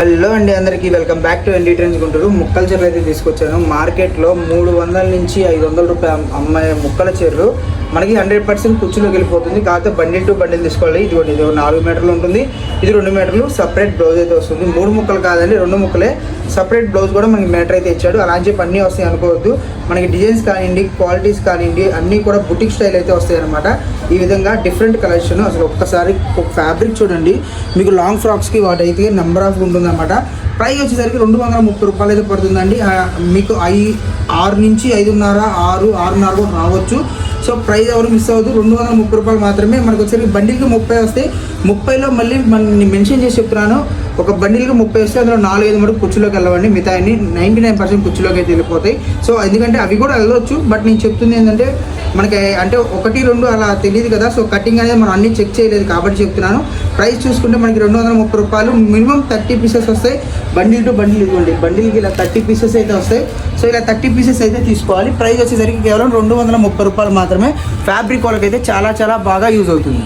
Hello అండి, అందరికీ welcome back to ND trends Guntur. ముక్కల చీరలు అయితే తీసుకొచ్చాను. మార్కెట్లో 300 నుంచి 500 రూపాయలు అమ్మే ముక్కల చీరలు మనకి 100% కుచ్చులోకి వెళ్ళిపోతుంది. కాకపోతే బండిల్ టు బండిల్ తీసుకోవాలి. ఇది 4 మీటర్లు ఉంటుంది, ఇది 2 మీటర్లు. సపరేట్ బ్లౌజ్ అయితే వస్తుంది. 3 ముక్కలు కాదండి, 2 ముక్కలే. సపరేట్ బ్లౌజ్ కూడా మనకి మీటర్ అయితే ఇచ్చాడు. అలా అని చెప్పి అన్నీ వస్తాయి అనుకోవద్దు. మనకి డిజైన్స్ కానివ్వండి, క్వాలిటీస్ కానివ్వండి, అన్నీ కూడా బుటిక్ స్టైల్ అయితే వస్తాయి అనమాట. ఈ విధంగా డిఫరెంట్ కలెక్షన్. అసలు ఒక్కసారి ఫ్యాబ్రిక్ చూడండి. మీకు లాంగ్ ఫ్రాక్స్కి వాటైతే నెంబర్ ఆఫ్ ఉంటుందన్నమాట. ప్రైస్ వచ్చేసరికి 230 రూపాయలు అయితే పడుతుందండి. మీకు 6 నుంచి 5.5, 6.5 కూడా రావచ్చు. సో ప్రైస్ ఎవరు మిస్ అవ్వదు. 230 రూపాయలు మాత్రమే. మనకు వచ్చేసరికి బండిల్కి 30 వస్తాయి. 30లో మళ్ళీ నేను మెన్షన్ చేసి చెప్తున్నాను, ఒక బండిల్కి 30 వస్తే అందులో 4-5 మటుకు కుచ్చులోకి వెళ్ళవండి. మిగతా 99% కుచ్చులోకి అయితే వెళ్ళిపోతాయి. సో ఎందుకంటే అవి కూడా వెళ్ళవచ్చు. బట్ నేను చెప్తుంది ఏంటంటే మనకి అంటే 1-2 అలా తెలియదు కదా. సో కటింగ్ అనేది మనం అన్ని చెక్ చేయలేదు కాబట్టి చెప్తున్నాను. ప్రైస్ చూసుకుంటే మనకి 230 రూపాయలు. మినిమం 30 పీసెస్ వస్తాయి. బండిల్ టు బండిల్ ఇవ్వండి. బండిల్కి ఇలా 30 పీసెస్ అయితే వస్తాయి. సో ఇలా 30 పీసెస్ అయితే తీసుకోవాలి. ప్రైస్ వచ్చేసరికి కేవలం 230 రూపాయలు మాత్రమే. ఫ్యాబ్రిక్ వాళ్ళకైతే చాలా బాగా యూజ్ అవుతుంది.